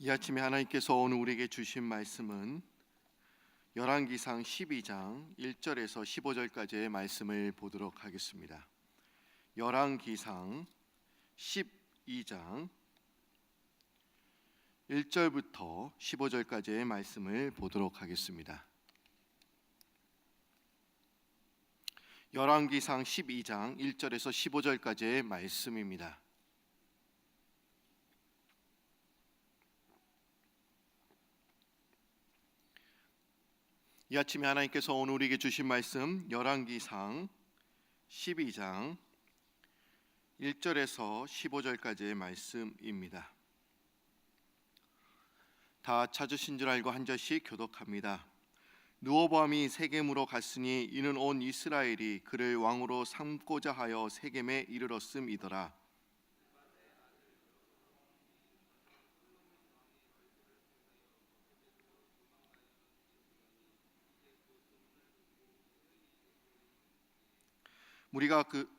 이 아침에 하나님께서 오늘 우리에게 주신 말씀은 열왕기상 12장 1절에서 15절까지의 말씀을 보도록 하겠습니다. 열왕기상 12장 1절부터 15절까지의 말씀을 보도록 하겠습니다. 열왕기상 12장 1절에서 15절까지의 말씀입니다. 이 아침에 하나님께서 오늘 우리에게 주신 말씀 열왕기상 12장 1절에서 15절까지의 말씀입니다. 다 찾으신 줄 알고 한 절씩 교독합니다. 르호보암이 세겜으로 갔으니 이는 온 이스라엘이 그를 왕으로 삼고자 하여 세겜에 이르렀음이더라.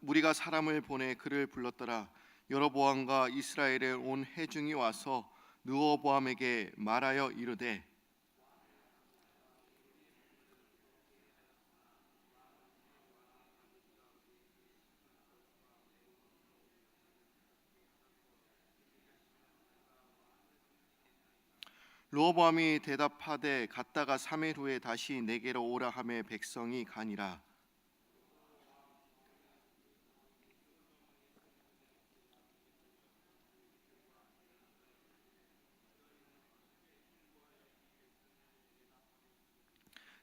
무리가 사람을 보내 그를 불렀더라. 여로보암과 이스라엘의 온 회중이 와서 르호보암에게 말하여 이르되 르호보암이 대답하되 갔다가 3일 후에 다시 내게로 오라 하매 백성이 가니라.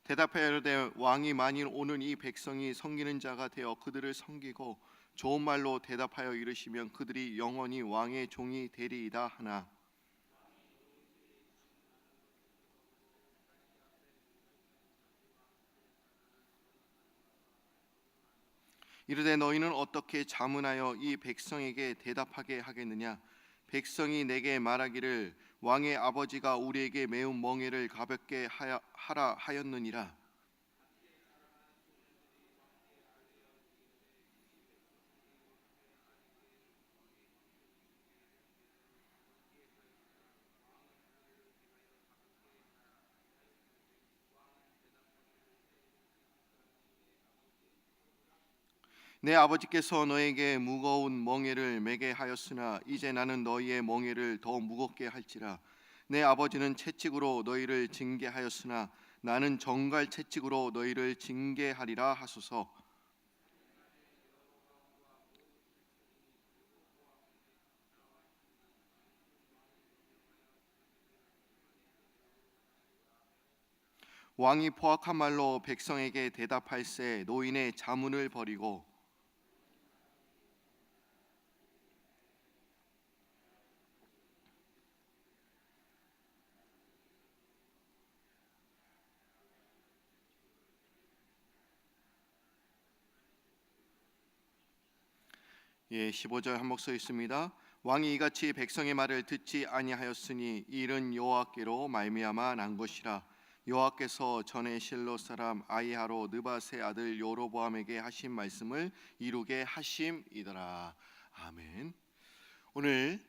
대답하여 이르되 왕이 만일 오는 이 백성이 섬기는 자가 되어 그들을 섬기고 좋은 말로 대답하여 이르시면 그들이 영원히 왕의 종이 되리이다 하나. 이르되 너희는 어떻게 자문하여 이 백성에게 대답하게 하겠느냐. 백성이 내게 말하기를 왕의 아버지가 우리에게 매운 멍에를 가볍게 하라 하였느니라. 내 아버지께서 너에게 무거운 멍에를 매게 하였으나 이제 나는 너희의 멍에를 더 무겁게 할지라. 내 아버지는 채찍으로 너희를 징계하였으나 나는 정갈 채찍으로 너희를 징계하리라 하소서. 왕이 포악한 말로 백성에게 대답할새 노인의 자문을 버리고 예, 15절 한목 써 있습니다. 왕이 이같이 백성의 말을 듣지 아니하였으니 이 일은 여호와께로 말미암아 난 것이라. 여호와께서 전에 실로 사람 아히야로 느밧의 아들 여로보암에게 하신 말씀을 이루게 하심이더라. 아멘. 오늘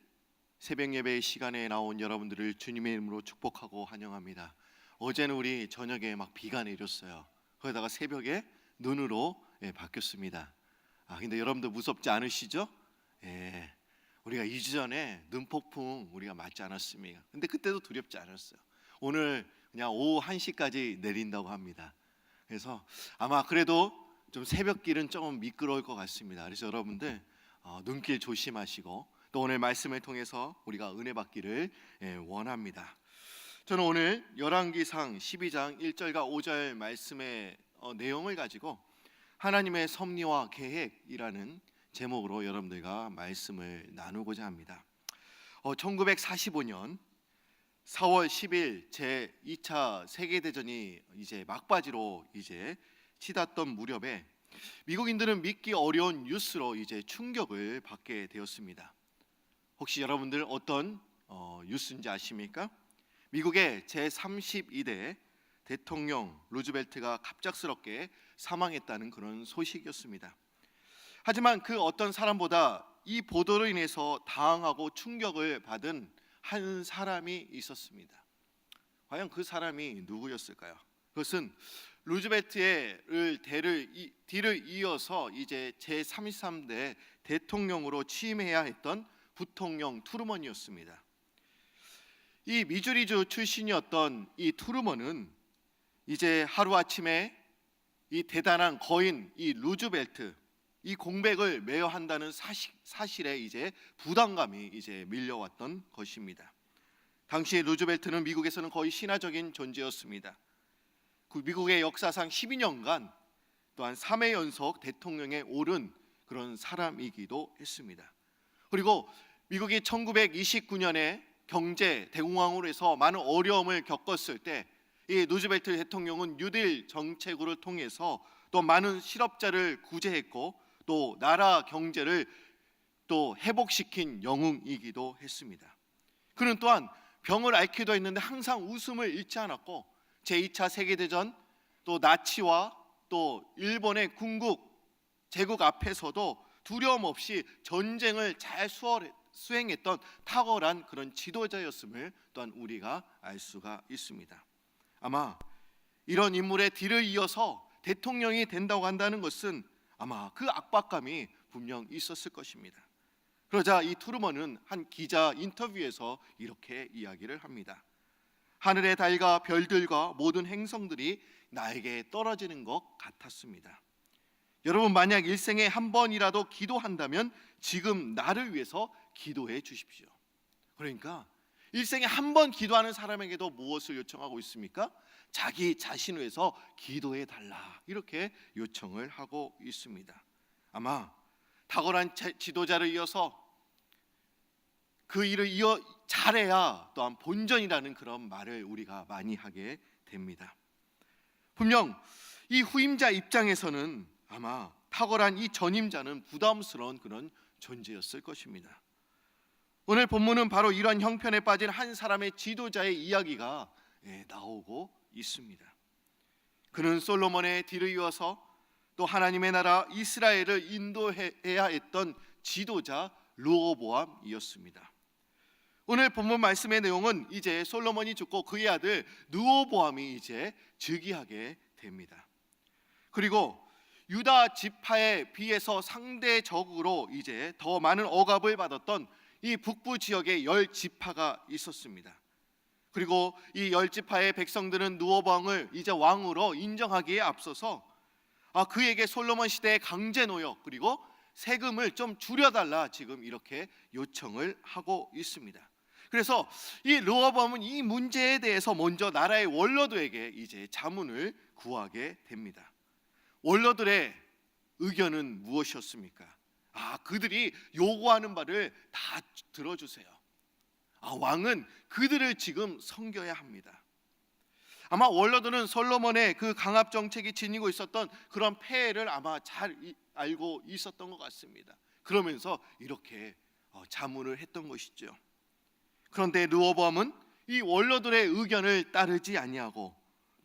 새벽 예배의 시간에 나온 여러분들을 주님의 이름으로 축복하고 환영합니다. 어제는 우리 저녁에 막 비가 내렸어요. 거기다가 새벽에 눈으로 바뀌었습니다. 근데 여러분들 무섭지 않으시죠? 예, 우리가 2주 전에 눈폭풍 우리가 맞지 않았습니까? 근데 그때도 두렵지 않았어요. 오늘 그냥 오후 1시까지 내린다고 합니다. 그래서 아마 그래도 좀 새벽길은 조금 미끄러울 것 같습니다. 그래서 여러분들 눈길 조심하시고 또 오늘 말씀을 통해서 우리가 은혜 받기를 원합니다. 저는 오늘 열왕기상 12장 1절과 5절 말씀의 내용을 가지고 하나님의 섭리와 계획이라는 제목으로 여러분들과 말씀을 나누고자 합니다. 1945년 4월 10일 제2차 세계대전이 이제 막바지로 이제 치닫던 무렵에 미국인들은 믿기 어려운 뉴스로 이제 충격을 받게 되었습니다. 혹시 여러분들 어떤 뉴스인지 아십니까? 미국의 제32대 대통령 루즈벨트가 갑작스럽게 사망했다는 그런 소식이었습니다. 하지만 그 어떤 사람보다 이 보도로 인해서 당황하고 충격을 받은 한 사람이 있었습니다. 과연 그 사람이 누구였을까요? 그것은 루즈벨트의 뒤를 이어서 이제 제33대 대통령으로 취임해야 했던 부통령 트루먼이었습니다. 이 미주리주 출신이었던 이 트루먼은 이제 하루아침에 이 대단한 거인 이 루즈벨트 이 공백을 메워야 한다는 사실에 이제 부담감이 이제 밀려왔던 것입니다. 당시 루즈벨트는 미국에서는 거의 신화적인 존재였습니다. 그 미국의 역사상 12년간 또한 3회 연속 대통령에 오른 그런 사람이기도 했습니다. 그리고 미국이 1929년에 경제 대공황으로 해서 많은 어려움을 겪었을 때 이 루즈벨트 대통령은 뉴딜 정책을 통해서 또 많은 실업자를 구제했고 또 나라 경제를 또 회복시킨 영웅이기도 했습니다. 그는 또한 병을 앓기도 했는데 항상 웃음을 잃지 않았고 제2차 세계대전 또 나치와 또 일본의 제국 앞에서도 두려움 없이 전쟁을 잘 수행했던 탁월한 그런 지도자였음을 또한 우리가 알 수가 있습니다. 아마 이런 인물의 뒤를 이어서 대통령이 된다고 한다는 것은 아마 그 압박감이 분명 있었을 것입니다. 그러자 이 트루먼은 한 기자 인터뷰에서 이렇게 이야기를 합니다. 하늘의 달과 별들과 모든 행성들이 나에게 떨어지는 것 같았습니다. 여러분, 만약 일생에 한 번이라도 기도한다면 지금 나를 위해서 기도해 주십시오. 그러니까 일생에 한 번 기도하는 사람에게도 무엇을 요청하고 있습니까? 자기 자신을 위해서 기도해 달라, 이렇게 요청을 하고 있습니다. 아마 탁월한 지도자를 이어서 그 일을 잘해야 또한 본전이라는 그런 말을 우리가 많이 하게 됩니다. 분명 이 후임자 입장에서는 아마 탁월한 이 전임자는 부담스러운 그런 존재였을 것입니다. 오늘 본문은 바로 이러한 형편에 빠진 한 사람의 지도자의 이야기가 나오고 있습니다. 그는 솔로몬의 뒤를 이어서 또 하나님의 나라 이스라엘을 인도해야 했던 지도자 르호보암이었습니다. 오늘 본문 말씀의 내용은 이제 솔로몬이 죽고 그의 아들 르호보암이 이제 즉위하게 됩니다. 그리고 유다 지파에 비해서 상대적으로 이제 더 많은 억압을 받았던 이 북부 지역에 10지파가 있었습니다. 그리고 이 10지파의 백성들은 르호보암을 이제 왕으로 인정하기에 앞서서 그에게 솔로몬 시대의 강제 노역 그리고 세금을 좀 줄여달라 지금 이렇게 요청을 하고 있습니다. 그래서 이 르호보암은 이 문제에 대해서 먼저 나라의 원로들에게 이제 자문을 구하게 됩니다. 원로들의 의견은 무엇이었습니까? 그들이 요구하는 바를 다 들어주세요. 왕은 그들을 지금 섬겨야 합니다. 아마 원로들은 솔로몬의 그 강압 정책이 지니고 있었던 그런 폐해를 아마 잘 알고 있었던 것 같습니다. 그러면서 이렇게 자문을 했던 것이죠. 그런데 르호보암은 이 원로들의 의견을 따르지 아니하고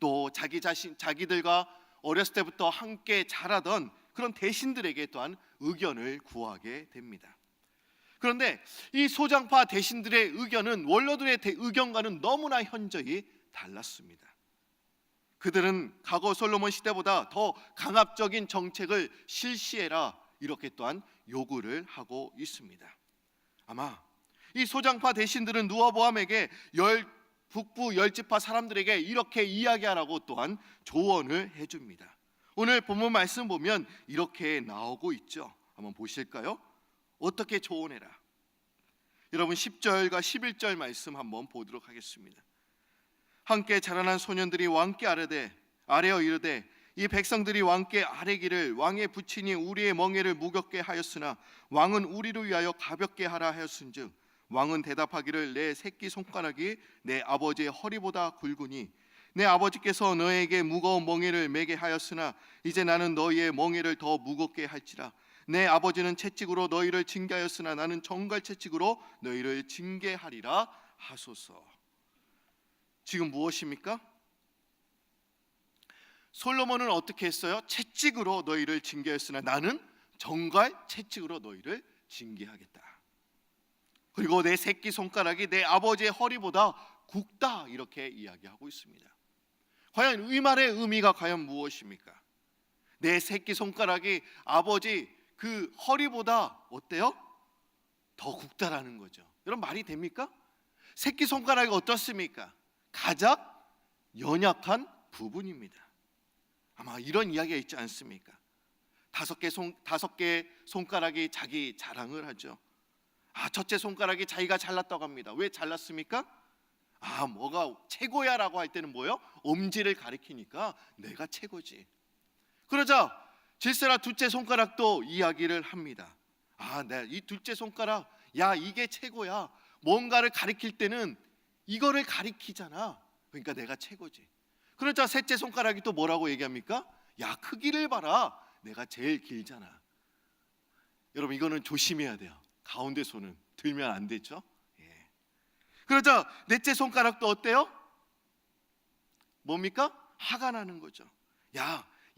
또 자기들과 어렸을 때부터 함께 자라던 그런 대신들에게 또한 의견을 구하게 됩니다. 그런데 이 소장파 대신들의 의견은 원로들의 의견과는 너무나 현저히 달랐습니다. 그들은 과거 솔로몬 시대보다 더 강압적인 정책을 실시해라, 이렇게 또한 요구를 하고 있습니다. 아마 이 소장파 대신들은 르호보암에게 북부 10지파 사람들에게 이렇게 이야기하라고 또한 조언을 해줍니다. 오늘 본문 말씀 보면 이렇게 나오고 있죠. 한번 보실까요? 어떻게 조언해라. 여러분 10절과 11절 말씀 한번 보도록 하겠습니다. 함께 자라난 소년들이 왕께 아뢰어 이르되 이 백성들이 왕께 아뢰기를 왕의 부친이 우리의 멍에를 무겁게 하였으나 왕은 우리를 위하여 가볍게 하라 하였은즉 왕은 대답하기를 내 새끼 손가락이 내 아버지의 허리보다 굵으니 내 아버지께서 너에게 무거운 멍에를 매게 하였으나 이제 나는 너희의 멍에를 더 무겁게 할지라. 내 아버지는 채찍으로 너희를 징계하였으나 나는 정갈 채찍으로 너희를 징계하리라 하소서. 지금 무엇입니까? 솔로몬은 어떻게 했어요? 채찍으로 너희를 징계하였으나 나는 정갈 채찍으로 너희를 징계하겠다. 그리고 내 새끼 손가락이 내 아버지의 허리보다 굵다, 이렇게 이야기하고 있습니다. 과연 이 말의 의미가 과연 무엇입니까? 내 새끼 손가락이 아버지 그 허리보다 어때요? 더 굵다라는 거죠. 여러분, 말이 됩니까? 새끼 손가락이 어떻습니까? 가장 연약한 부분입니다. 아마 이런 이야기가 있지 않습니까? 다섯 개 손가락이 자기 자랑을 하죠. 첫째 손가락이 자기가 잘났다고 합니다. 왜 잘났습니까? 뭐가 최고야라고 할 때는 뭐요? 엄지를 가리키니까 내가 최고지. 그러자 질세라 둘째 손가락도 이야기를 합니다. 이 둘째 손가락, 이게 최고야. 뭔가를 가리킬 때는 이거를 가리키잖아. 그러니까 내가 최고지. 그러자 셋째 손가락이 또 뭐라고 얘기합니까? 크기를 봐라. 내가 제일 길잖아. 여러분, 이거는 조심해야 돼요. 가운데 손은 들면 안 되죠. 그러자 넷째 손가락도 어때요? 뭡니까? 화가 나는 거죠.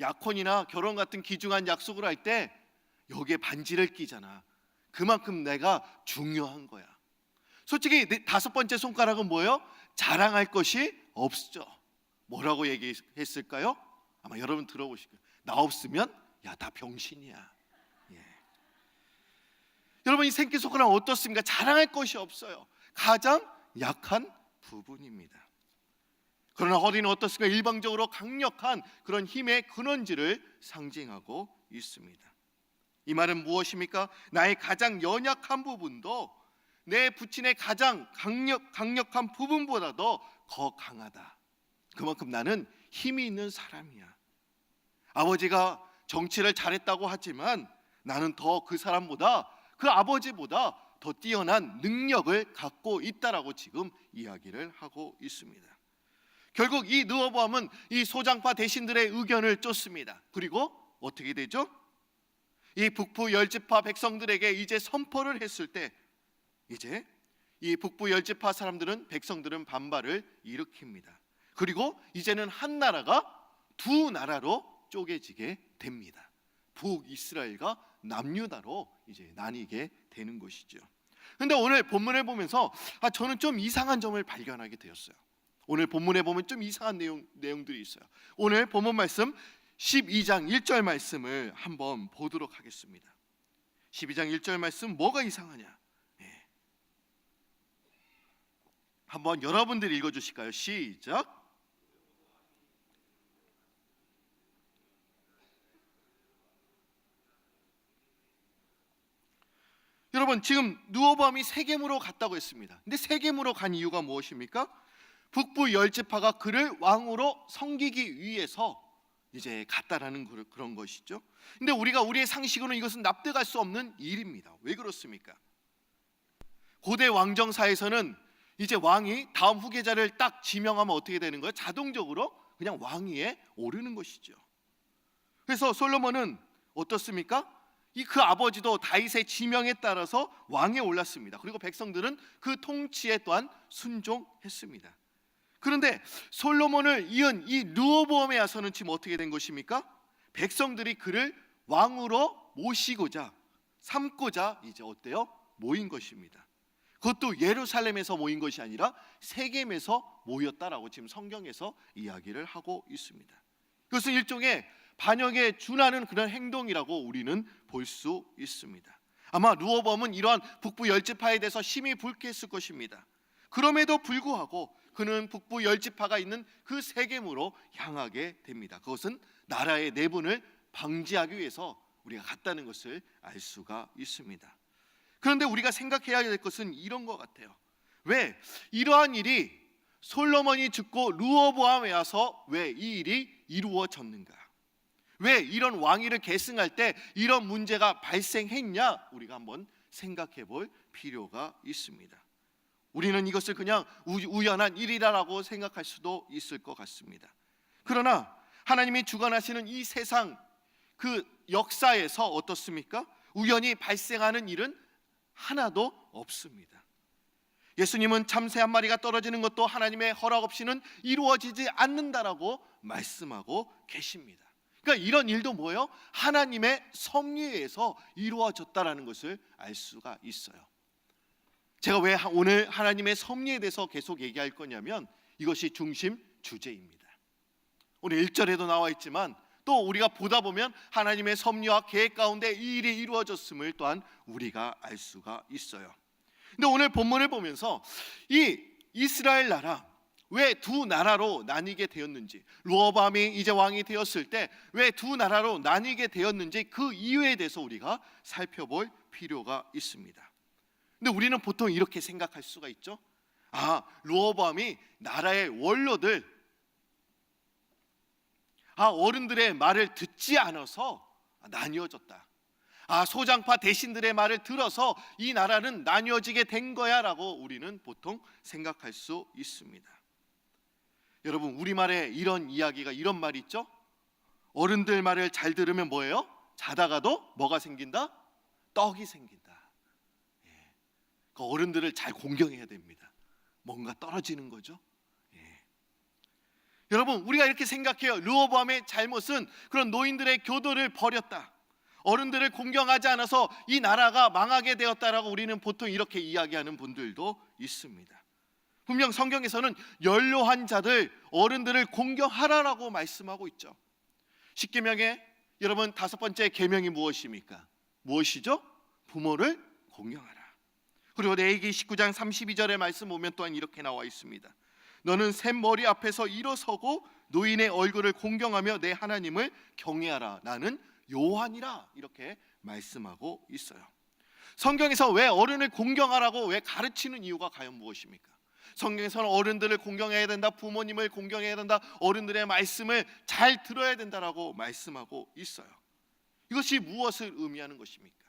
약혼이나 결혼 같은 귀중한 약속을 할 때 여기에 반지를 끼잖아. 그만큼 내가 중요한 거야. 솔직히 다섯 번째 손가락은 뭐예요? 자랑할 것이 없죠. 뭐라고 얘기했을까요? 아마 여러분 들어보실 거예요. 나 없으면 다 병신이야. 여러분, 이 새끼손가락은 어떻습니까? 자랑할 것이 없어요. 가장 약한 부분입니다. 그러나 허리는 어떻습니까? 일방적으로 강력한 그런 힘의 근원지를 상징하고 있습니다. 이 말은 무엇입니까? 나의 가장 연약한 부분도 내 부친의 가장 강력한 부분보다도 더 강하다. 그만큼 나는 힘이 있는 사람이야. 아버지가 정치를 잘했다고 하지만 나는 더 그 사람보다, 그 아버지보다 더 뛰어난 능력을 갖고 있다라고 지금 이야기를 하고 있습니다. 결국 이 르호보암은 이 소장파 대신들의 의견을 쫓습니다. 그리고 어떻게 되죠? 이 북부 열지파 백성들에게 이제 선포를 했을 때, 이제 이 북부 열지파 백성들은 반발을 일으킵니다. 그리고 이제는 한 나라가 두 나라로 쪼개지게 됩니다. 북이스라엘과 남유다로 이제 나뉘게 되는 것이죠. 그런데 오늘 본문을 보면서 저는 좀 이상한 점을 발견하게 되었어요. 오늘 본문에 보면 좀 이상한 내용들이 있어요. 오늘 본문 말씀 12장 1절 말씀을 한번 보도록 하겠습니다. 12장 1절 말씀, 뭐가 이상하냐? 한번 여러분들이 읽어주실까요? 시작. 여러분, 지금 르호보암이 세겜으로 갔다고 했습니다. 근데 세겜으로 간 이유가 무엇입니까? 북부 열지파가 그를 왕으로 섬기기 위해서 이제 갔다라는 그런 것이죠. 근데 우리의 상식으로는 이것은 납득할 수 없는 일입니다. 왜 그렇습니까? 고대 왕정사에서는 이제 왕이 다음 후계자를 딱 지명하면 어떻게 되는 거예요? 자동적으로 그냥 왕위에 오르는 것이죠. 그래서 솔로몬은 어떻습니까? 그 아버지도 다윗의 지명에 따라서 왕에 올랐습니다. 그리고 백성들은 그 통치에 또한 순종했습니다. 그런데 솔로몬을 이은 이 르호보암에 와서는 지금 어떻게 된 것입니까? 백성들이 그를 왕으로 모시고자 삼고자 이제 어때요? 모인 것입니다. 그것도 예루살렘에서 모인 것이 아니라 세겜에서 모였다라고 지금 성경에서 이야기를 하고 있습니다. 그것은 일종의 반역에 준하는 그런 행동이라고 우리는 볼 수 있습니다. 아마 르호보암은 이러한 북부 열지파에 대해서 심히 불쾌했을 것입니다. 그럼에도 불구하고 그는 북부 열지파가 있는 그 세겜으로 향하게 됩니다. 그것은 나라의 내분을 방지하기 위해서 우리가 갔다는 것을 알 수가 있습니다. 그런데 우리가 생각해야 될 것은 이런 것 같아요. 왜 이러한 일이 솔로몬이 죽고 르호보암에 와서 왜 이 일이 이루어졌는가? 왜 이런 왕위를 계승할 때 이런 문제가 발생했냐? 우리가 한번 생각해 볼 필요가 있습니다. 우리는 이것을 그냥 우연한 일이라고 생각할 수도 있을 것 같습니다. 그러나 하나님이 주관하시는 이 세상 그 역사에서 어떻습니까? 우연히 발생하는 일은 하나도 없습니다. 예수님은 참새 한 마리가 떨어지는 것도 하나님의 허락 없이는 이루어지지 않는다라고 말씀하고 계십니다. 그러니까 이런 일도 뭐예요? 하나님의 섭리에서 이루어졌다라는 것을 알 수가 있어요. 제가 왜 오늘 하나님의 섭리에 대해서 계속 얘기할 거냐면 이것이 중심 주제입니다. 오늘 1절에도 나와 있지만 또 우리가 보다 보면 하나님의 섭리와 계획 가운데 이 일이 이루어졌음을 또한 우리가 알 수가 있어요. 근데 오늘 본문을 보면서 이 이스라엘 나라, 왜 두 나라로 나뉘게 되었는지, 르호보암이 이제 왕이 되었을 때 왜 두 나라로 나뉘게 되었는지 그 이유에 대해서 우리가 살펴볼 필요가 있습니다. 근데 우리는 보통 이렇게 생각할 수가 있죠. 르호보암이 나라의 원로들, 어른들의 말을 듣지 않아서 나뉘어졌다. 소장파 대신들의 말을 들어서 이 나라는 나뉘어지게 된 거야 라고 우리는 보통 생각할 수 있습니다. 여러분, 우리말에 이런 이야기가, 이런 말이 있죠. 어른들 말을 잘 들으면 뭐예요? 자다가도 뭐가 생긴다? 떡이 생긴다. 그 어른들을 잘 공경해야 됩니다. 뭔가 떨어지는 거죠. 여러분, 우리가 이렇게 생각해요. 르호보암의 잘못은 그런 노인들의 교도를 버렸다, 어른들을 공경하지 않아서 이 나라가 망하게 되었다라고 우리는 보통 이렇게 이야기하는 분들도 있습니다. 분명 성경에서는 연로한 자들, 어른들을 공경하라라고 말씀하고 있죠. 십계명의 여러분 5번째 계명이 무엇입니까? 무엇이죠? 부모를 공경하라. 그리고 레위기 19장 32절의 말씀 보면 또한 이렇게 나와 있습니다. 너는 샘머리 앞에서 일어서고 노인의 얼굴을 공경하며 내 하나님을 경외하라. 나는 여호와니라. 이렇게 말씀하고 있어요. 성경에서 왜 어른을 공경하라고 왜 가르치는 이유가 과연 무엇입니까? 성경에서는 어른들을 공경해야 된다, 부모님을 공경해야 된다, 어른들의 말씀을 잘 들어야 된다라고 말씀하고 있어요. 이것이 무엇을 의미하는 것입니까?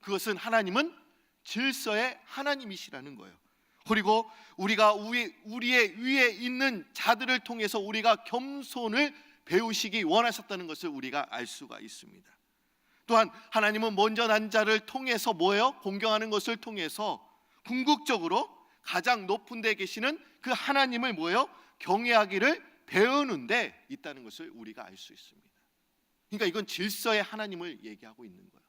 그것은 하나님은 질서의 하나님이시라는 거예요. 그리고 우리가 우리의 위에 있는 자들을 통해서 우리가 겸손을 배우시기 원하셨다는 것을 우리가 알 수가 있습니다. 또한 하나님은 먼저 난 자를 통해서 뭐예요? 공경하는 것을 통해서 궁극적으로 가장 높은 데 계시는 그 하나님을 뭐예요? 경외하기를 배우는 데 있다는 것을 우리가 알 수 있습니다. 그러니까 이건 질서의 하나님을 얘기하고 있는 거예요.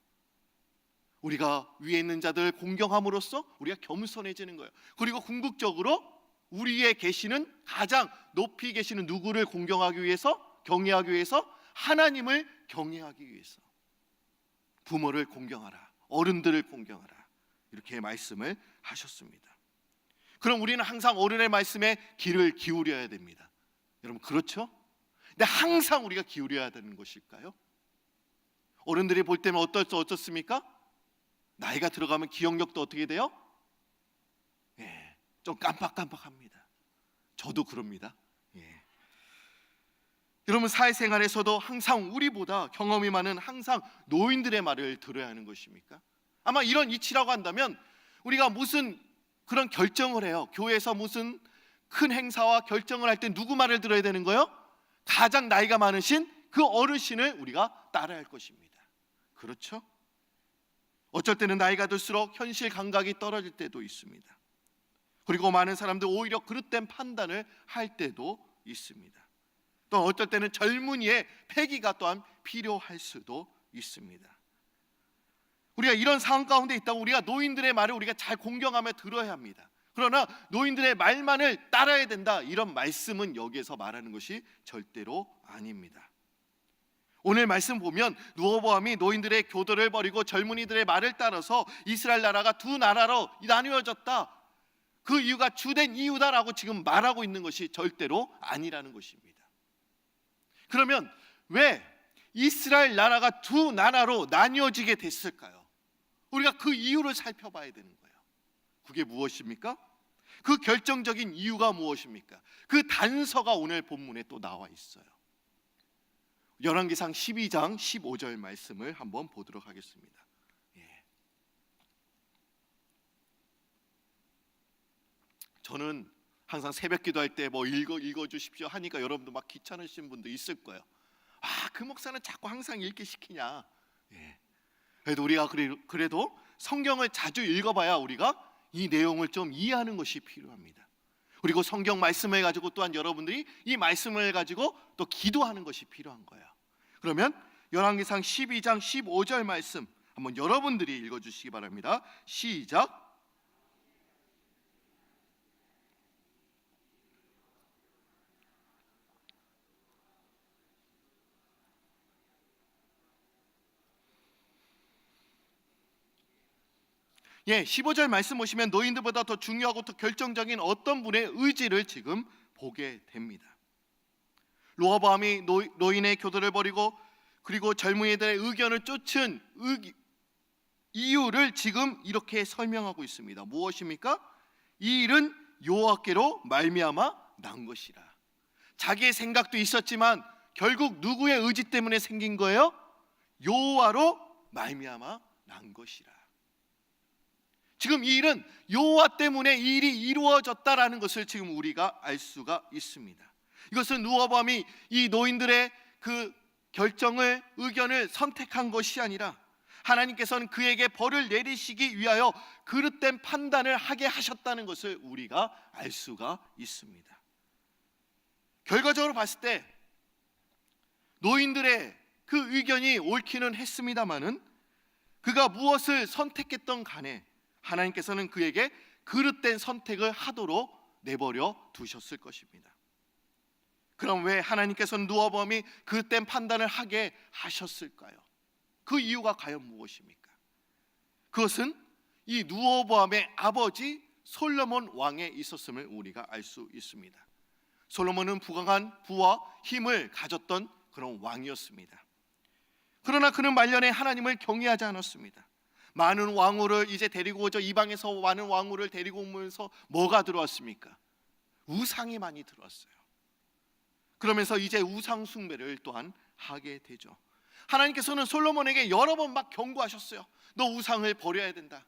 우리가 위에 있는 자들을 공경함으로써 우리가 겸손해지는 거예요. 그리고 궁극적으로 우리 위에 계시는, 가장 높이 계시는 누구를 공경하기 위해서, 경외하기 위해서? 하나님을 경외하기 위해서. 부모를 공경하라, 어른들을 공경하라, 이렇게 말씀을 하셨습니다. 그럼 우리는 항상 어른의 말씀에 귀를 기울여야 됩니다. 여러분, 그렇죠? 근데 항상 우리가 기울여야 되는 것일까요? 어른들이 볼 때면 어떻습니까? 나이가 들어가면 기억력도 어떻게 돼요? 좀 깜빡깜빡합니다. 저도 그럽니다. 여러분, 사회생활에서도 항상 우리보다 경험이 많은 항상 노인들의 말을 들어야 하는 것입니까? 아마 이런 이치라고 한다면 우리가 무슨 그런 결정을 해요. 교회에서 무슨 큰 행사와 결정을 할 때 누구 말을 들어야 되는 거예요? 가장 나이가 많으신 그 어르신을 우리가 따라야 할 것입니다. 그렇죠? 어쩔 때는 나이가 들수록 현실 감각이 떨어질 때도 있습니다. 그리고 많은 사람들 오히려 그릇된 판단을 할 때도 있습니다. 또 어떨 때는 젊은이의 패기가 또한 필요할 수도 있습니다. 우리가 이런 상황 가운데 있다고 우리가 노인들의 말을 우리가 잘 공경하며 들어야 합니다. 그러나 노인들의 말만을 따라야 된다, 이런 말씀은 여기에서 말하는 것이 절대로 아닙니다. 오늘 말씀 보면 르호보암이 노인들의 교도를 버리고 젊은이들의 말을 따라서 이스라엘 나라가 두 나라로 나뉘어졌다, 그 이유가 주된 이유다라고 지금 말하고 있는 것이 절대로 아니라는 것입니다. 그러면 왜 이스라엘 나라가 두 나라로 나뉘어지게 됐을까요? 우리가 그 이유를 살펴봐야 되는 거예요. 그게 무엇입니까? 그 결정적인 이유가 무엇입니까? 그 단서가 오늘 본문에 또 나와 있어요. 열왕기상 12장 15절 말씀을 한번 보도록 하겠습니다. 저는 항상 새벽 기도할 때 뭐 읽어주십시오 하니까 여러분도 막 귀찮으신 분도 있을 거예요. 그 목사는 자꾸 항상 읽게 시키냐. 그래도 우리가 그래도 성경을 자주 읽어봐야 우리가 이 내용을 좀 이해하는 것이 필요합니다. 그리고 성경 말씀을 가지고 또한 여러분들이 이 말씀을 가지고 또 기도하는 것이 필요한 거예요. 그러면 열왕기상 12장 15절 말씀 한번 여러분들이 읽어주시기 바랍니다. 시작. 15절 말씀 보시면 노인들보다 더 중요하고 더 결정적인 어떤 분의 의지를 지금 보게 됩니다. 르호보암이 노인의 교도를 버리고 그리고 젊은이들의 의견을 쫓은 이유를 지금 이렇게 설명하고 있습니다. 무엇입니까? 이 일은 여호와께로 말미암아 난 것이라. 자기의 생각도 있었지만 결국 누구의 의지 때문에 생긴 거예요? 여호와로 말미암아 난 것이라. 지금 이 일은 여호와 때문에 이 일이 이루어졌다라는 것을 지금 우리가 알 수가 있습니다. 이것은 르호보암이 이 노인들의 그 결정을 의견을 선택한 것이 아니라 하나님께서는 그에게 벌을 내리시기 위하여 그릇된 판단을 하게 하셨다는 것을 우리가 알 수가 있습니다. 결과적으로 봤을 때 노인들의 그 의견이 옳기는 했습니다마는 그가 무엇을 선택했던 간에 하나님께서는 그에게 그릇된 선택을 하도록 내버려 두셨을 것입니다. 그럼 왜 하나님께서는 르호보암이 그릇된 판단을 하게 하셨을까요? 그 이유가 과연 무엇입니까? 그것은 이 르호보암의 아버지 솔로몬 왕에 있었음을 우리가 알 수 있습니다. 솔로몬은 부강한 부와 힘을 가졌던 그런 왕이었습니다. 그러나 그는 말년에 하나님을 경외하지 않았습니다. 많은 왕후를 이제 데리고 오죠. 이방에서 많은 왕후를 데리고 오면서 뭐가 들어왔습니까? 우상이 많이 들어왔어요. 그러면서 이제 우상 숭배를 또한 하게 되죠. 하나님께서는 솔로몬에게 여러 번 막 경고하셨어요. 너 우상을 버려야 된다.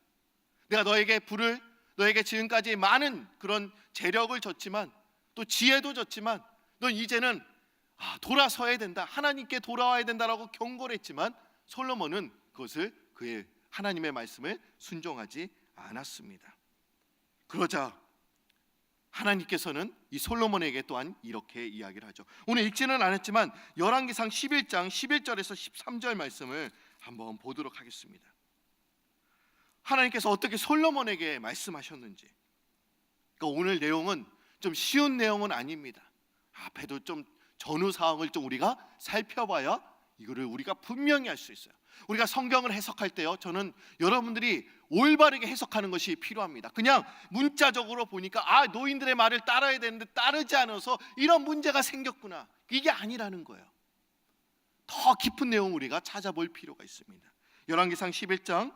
내가 너에게 지금까지 많은 그런 재력을 줬지만 또 지혜도 줬지만 넌 이제는 돌아서야 된다. 하나님께 돌아와야 된다라고 경고를 했지만 솔로몬은 그것을 그의 하나님의 말씀을 순종하지 않았습니다. 그러자 하나님께서는 이 솔로몬에게 또한 이렇게 이야기를 하죠. 오늘 읽지는 않았지만 열왕기상 11장 11절에서 13절 말씀을 한번 보도록 하겠습니다. 하나님께서 어떻게 솔로몬에게 말씀하셨는지. 그러니까 오늘 내용은 좀 쉬운 내용은 아닙니다. 앞에도 좀 전후 사항을 좀 우리가 살펴봐야 이거를 우리가 분명히 알 수 있어요. 우리가 성경을 해석할 때요, 저는 여러분들이 올바르게 해석하는 것이 필요합니다. 그냥 문자적으로 보니까 노인들의 말을 따라야 되는데 따르지 않아서 이런 문제가 생겼구나, 이게 아니라는 거예요. 더 깊은 내용 우리가 찾아볼 필요가 있습니다. 열왕기상 11장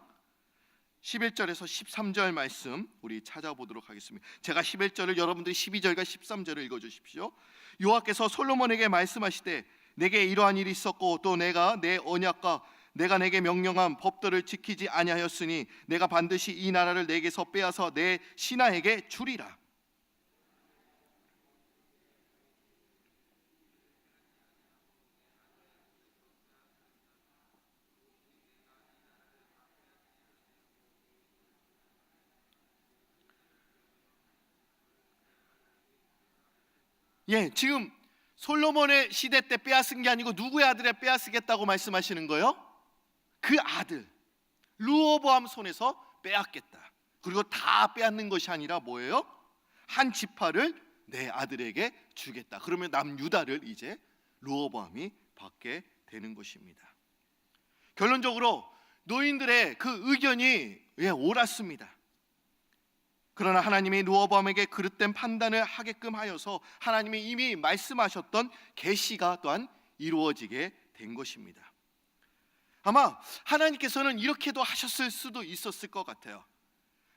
11절에서 13절 말씀 우리 찾아보도록 하겠습니다. 제가 11절을 여러분들이 12절과 13절을 읽어주십시오. 여호와께서 솔로몬에게 말씀하시되 내게 이러한 일이 있었고 또 내가 내 언약과 내가 내게 명령한 법도를 지키지 아니하였으니 내가 반드시 이 나라를 내게서 빼앗아 내 신하에게 주리라. 지금 솔로몬의 시대 때 빼앗은 게 아니고 누구의 아들에 빼앗으겠다고 말씀하시는 거예요? 그 아들 르호보암 손에서 빼앗겠다. 그리고 다 빼앗는 것이 아니라 뭐예요? 한 지파를 내 아들에게 주겠다. 그러면 남유다를 이제 르호보암이 받게 되는 것입니다. 결론적으로 노인들의 그 의견이 옳았습니다. 그러나 하나님이 르호보암에게 그릇된 판단을 하게끔 하여서 하나님이 이미 말씀하셨던 계시가 또한 이루어지게 된 것입니다. 아마 하나님께서는 이렇게도 하셨을 수도 있었을 것 같아요.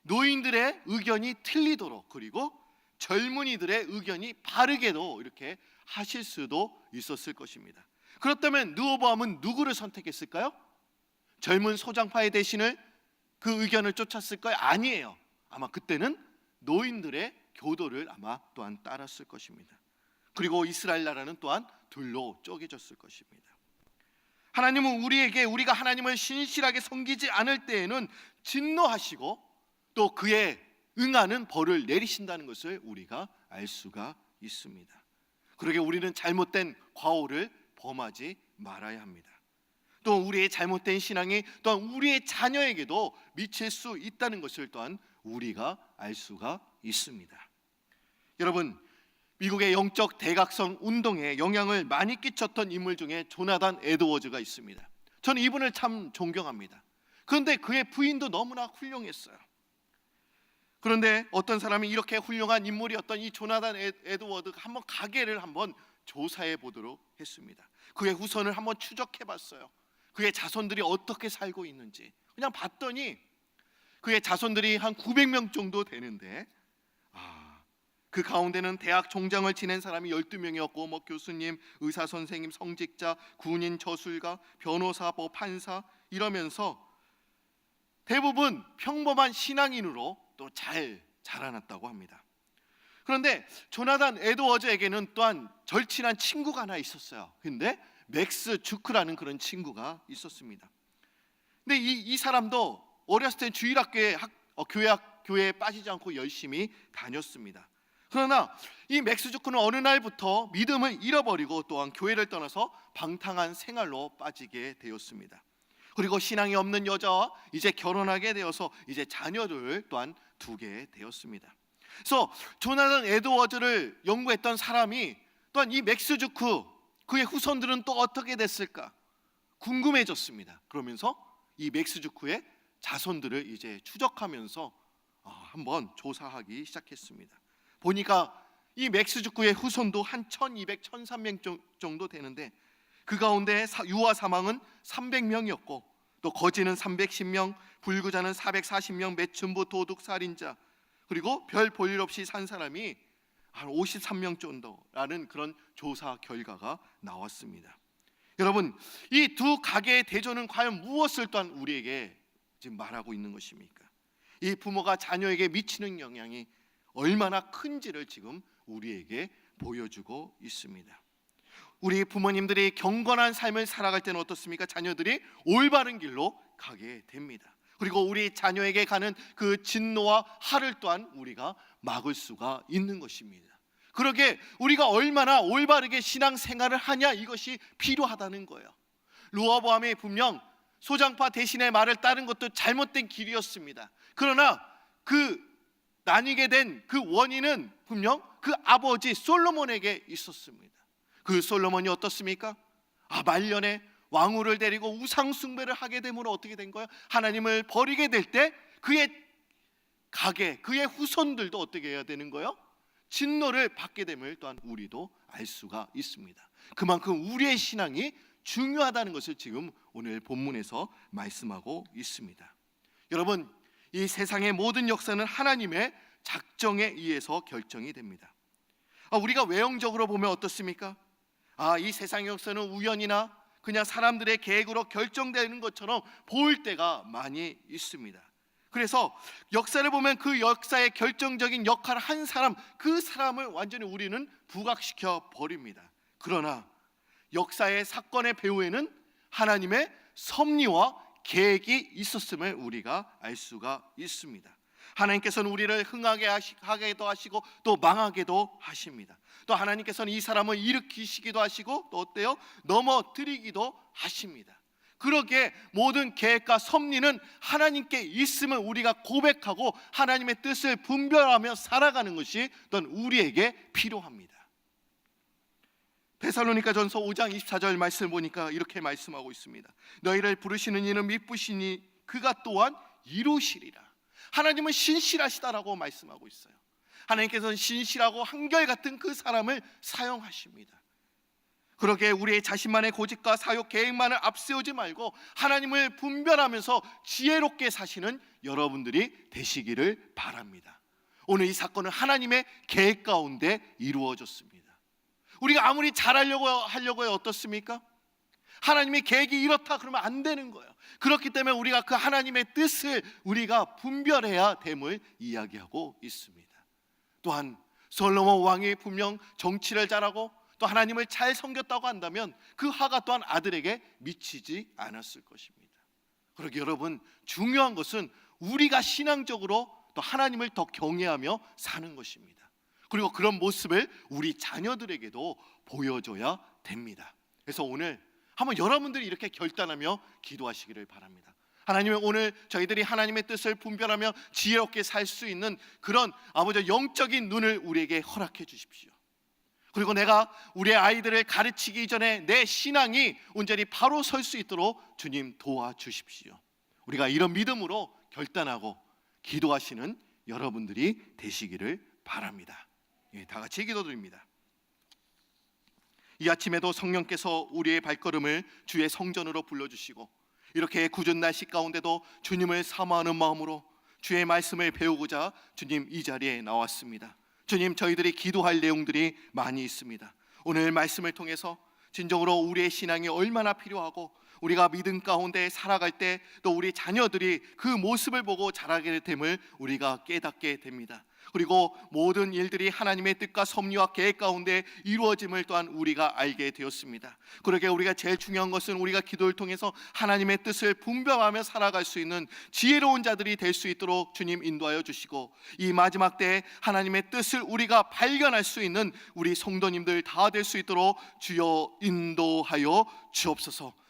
노인들의 의견이 틀리도록, 그리고 젊은이들의 의견이 바르게도 이렇게 하실 수도 있었을 것입니다. 그렇다면 르호보암은 누구를 선택했을까요? 젊은 소장파의 대신을 그 의견을 쫓았을까요? 아니에요. 아마 그때는 노인들의 교도를 아마 또한 따랐을 것입니다. 그리고 이스라엘 나라는 또한 둘로 쪼개졌을 것입니다. 하나님은 우리가 하나님을 신실하게 섬기지 않을 때에는 진노하시고 또 그에 응하는 벌을 내리신다는 것을 우리가 알 수가 있습니다. 그러게 우리는 잘못된 과오를 범하지 말아야 합니다. 또 우리의 잘못된 신앙이 또한 우리의 자녀에게도 미칠 수 있다는 것을 또한 우리가 알 수가 있습니다. 여러분, 미국의 영적 대각성 운동에 영향을 많이 끼쳤던 인물 중에 조나단 에드워즈가 있습니다. 저는 이분을 참 존경합니다. 그런데 그의 부인도 너무나 훌륭했어요. 그런데 어떤 사람이 이렇게 훌륭한 인물이었던 이 조나단 에드워드가 한번 가계를 한번 조사해 보도록 했습니다. 그의 후손을 한번 추적해 봤어요. 그의 자손들이 어떻게 살고 있는지 그냥 봤더니 그의 자손들이 한 900명 정도 되는데 그 가운데는 대학 총장을 지낸 사람이 12명이었고 뭐 교수님, 의사 선생님, 성직자, 군인, 저술가, 변호사, 뭐 판사 이러면서 대부분 평범한 신앙인으로 또 잘 자라났다고 합니다. 그런데 조나단 에드워즈에게는 또한 절친한 친구가 하나 있었어요. 근데 맥스 주크라는 그런 친구가 있었습니다. 근데 이 사람도 어렸을 때 주일학교에 교회에 빠지지 않고 열심히 다녔습니다. 그러나 이 맥스 주크는 어느 날부터 믿음을 잃어버리고 또한 교회를 떠나서 방탕한 생활로 빠지게 되었습니다. 그리고 신앙이 없는 여자와 이제 결혼하게 되어서 이제 자녀를 또한 두게 되었습니다. 그래서 조나단 에드워즈를 연구했던 사람이 또한 이 맥스 주크 그의 후손들은 또 어떻게 됐을까 궁금해졌습니다. 그러면서 이 맥스 주크의 자손들을 이제 추적하면서 한번 조사하기 시작했습니다. 보니까 이 맥스 주크의 후손도 한 1200, 1300 정도 되는데 그 가운데 유아 사망은 300명이었고 또 거지는 310명, 불구자는 440명, 매춘부, 도둑, 살인자 그리고 별 볼일 없이 산 사람이 한 53명 정도라는 그런 조사 결과가 나왔습니다. 여러분, 이 두 가계의 대조는 과연 무엇을 또한 우리에게 지금 말하고 있는 것입니까? 이 부모가 자녀에게 미치는 영향이 얼마나 큰지를 지금 우리에게 보여주고 있습니다. 우리 부모님들이 경건한 삶을 살아갈 때는 어떻습니까? 자녀들이 올바른 길로 가게 됩니다. 그리고 우리 자녀에게 가는 그 진노와 화를 또한 우리가 막을 수가 있는 것입니다. 그러게 우리가 얼마나 올바르게 신앙생활을 하냐 이것이 필요하다는 거예요. 르호보암이 분명 소장파 대신의 말을 따른 것도 잘못된 길이었습니다. 그러나 그 나뉘게 된 그 원인은 분명 그 아버지 솔로몬에게 있었습니다. 그 솔로몬이 어떻습니까? 말년에 왕후를 데리고 우상 숭배를 하게 되므로 어떻게 된 거예요? 하나님을 버리게 될 때 그의 가계, 그의 후손들도 어떻게 해야 되는 거예요? 진노를 받게 됨을 또한 우리도 알 수가 있습니다. 그만큼 우리의 신앙이 중요하다는 것을 지금 오늘 본문에서 말씀하고 있습니다. 여러분, 이 세상의 모든 역사는 하나님의 작정에 의해서 결정이 됩니다. 우리가 외형적으로 보면 어떻습니까? 이 세상의 역사는 우연이나 그냥 사람들의 계획으로 결정되는 것처럼 보일 때가 많이 있습니다. 그래서 역사를 보면 그 역사의 결정적인 역할을 한 사람, 그 사람을 완전히 우리는 부각시켜 버립니다. 그러나 역사의 사건의 배후에는 하나님의 섭리와 계획이 있었음을 우리가 알 수가 있습니다. 하나님께서는 우리를 흥하게 하게도 하시고 또 망하게도 하십니다. 또 하나님께서는 이 사람을 일으키시기도 하시고 또 어때요? 넘어뜨리기도 하십니다. 그러기에 모든 계획과 섭리는 하나님께 있음을 우리가 고백하고 하나님의 뜻을 분별하며 살아가는 것이 또한 우리에게 필요합니다. 데살로니가전서 5장 24절 말씀을 보니까 이렇게 말씀하고 있습니다. 너희를 부르시는 이는 미쁘시니 그가 또한 이루시리라. 하나님은 신실하시다라고 말씀하고 있어요. 하나님께서는 신실하고 한결같은 그 사람을 사용하십니다. 그러게 우리의 자신만의 고집과 사욕 계획만을 앞세우지 말고 하나님을 분별하면서 지혜롭게 사시는 여러분들이 되시기를 바랍니다. 오늘 이 사건은 하나님의 계획 가운데 이루어졌습니다. 우리가 아무리 하려고 해요 어떻습니까? 하나님의 계획이 이렇다 그러면 안 되는 거예요. 그렇기 때문에 우리가 그 하나님의 뜻을 우리가 분별해야 됨을 이야기하고 있습니다. 또한 솔로몬 왕이 분명 정치를 잘하고 또 하나님을 잘 섬겼다고 한다면 그 화가 또한 아들에게 미치지 않았을 것입니다. 그러기 여러분, 중요한 것은 우리가 신앙적으로 또 하나님을 더 경외하며 사는 것입니다. 그리고 그런 모습을 우리 자녀들에게도 보여줘야 됩니다. 그래서 오늘 한번 여러분들이 이렇게 결단하며 기도하시기를 바랍니다. 하나님, 오늘 저희들이 하나님의 뜻을 분별하며 지혜롭게 살 수 있는 그런 아버지 영적인 눈을 우리에게 허락해 주십시오. 그리고 내가 우리 아이들을 가르치기 전에 내 신앙이 온전히 바로 설 수 있도록 주님 도와주십시오. 우리가 이런 믿음으로 결단하고 기도하시는 여러분들이 되시기를 바랍니다. 다 같이 기도드립니다. 이 아침에도 성령께서 우리의 발걸음을 주의 성전으로 불러주시고 이렇게 굳은 날씨 가운데도 주님을 사모하는 마음으로 주의 말씀을 배우고자 주님 이 자리에 나왔습니다. 주님, 저희들이 기도할 내용들이 많이 있습니다. 오늘 말씀을 통해서 진정으로 우리의 신앙이 얼마나 필요하고 우리가 믿음 가운데 살아갈 때 또 우리 자녀들이 그 모습을 보고 자라게 됨을 우리가 깨닫게 됩니다. 그리고 모든 일들이 하나님의 뜻과 섭리와 계획 가운데 이루어짐을 또한 우리가 알게 되었습니다. 그러게 우리가 제일 중요한 것은 우리가 기도를 통해서 하나님의 뜻을 분별하며 살아갈 수 있는 지혜로운 자들이 될 수 있도록 주님 인도하여 주시고 이 마지막 때에 하나님의 뜻을 우리가 발견할 수 있는 우리 성도님들 다 될 수 있도록 주여 인도하여 주옵소서.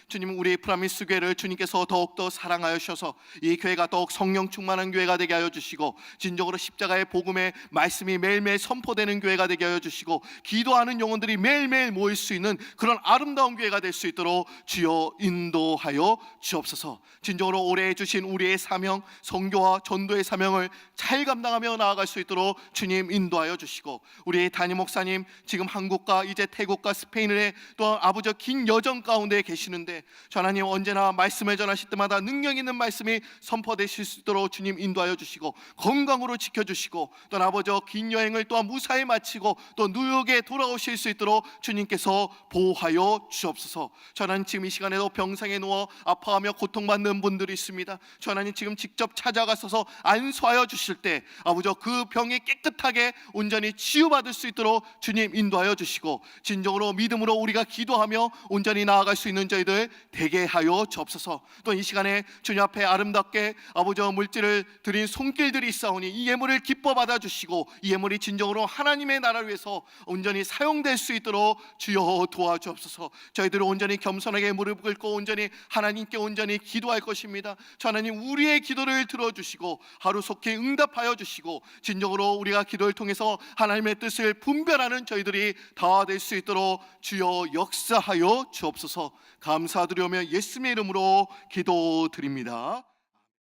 주님, 우리 프라미스 교회를 주님께서 더욱더 사랑하여 주셔서 이 교회가 더욱 성령 충만한 교회가 되게 하여 주시고 진정으로 십자가의 복음의 말씀이 매일매일 선포되는 교회가 되게 하여 주시고 기도하는 영혼들이 매일매일 모일 수 있는 그런 아름다운 교회가 될 수 있도록 주여 인도하여 주옵소서. 진정으로 올해 주신 우리의 사명, 선교와 전도의 사명을 잘 감당하며 나아갈 수 있도록 주님 인도하여 주시고 우리 담임 목사님 지금 한국과 이제 태국과 스페인에 또 아버지 긴 여정 가운데 계시는데 하나님 언제나 말씀을 전하실 때마다 능력 있는 말씀이 선포되실 수 있도록 주님 인도하여 주시고 건강으로 지켜주시고 또 아버지 긴 여행을 또한 무사히 마치고 또 뉴욕에 돌아오실 수 있도록 주님께서 보호하여 주옵소서. 하나님 지금 이 시간에도 병상에 누워 아파하며 고통받는 분들이 있습니다. 하나님 지금 직접 찾아가셔서 안수하여 주실 때 아버지 그 병이 깨끗하게 온전히 치유받을 수 있도록 주님 인도하여 주시고 진정으로 믿음으로 우리가 기도하며 온전히 나아갈 수 있는 저희들 되게 하여 주옵소서. 또 이 시간에 주님 앞에 아름답게 아버지 물질을 드린 손길들이 있사오니 이 예물을 기뻐 받아 주시고 이 예물이 진정으로 하나님의 나라를 위해서 온전히 사용될 수 있도록 주여 도와주옵소서. 저희들은 온전히 겸손하게 무릎 꿇고 온전히 하나님께 온전히 기도할 것입니다. 하나님 우리의 기도를 들어주시고 하루속히 응답하여 주시고 진정으로 우리가 기도를 통해서 하나님의 뜻을 분별하는 저희들이 다 될 수 있도록 주여 역사하여 주옵소서. 감사드리며 예수님의 이름으로 기도드립니다.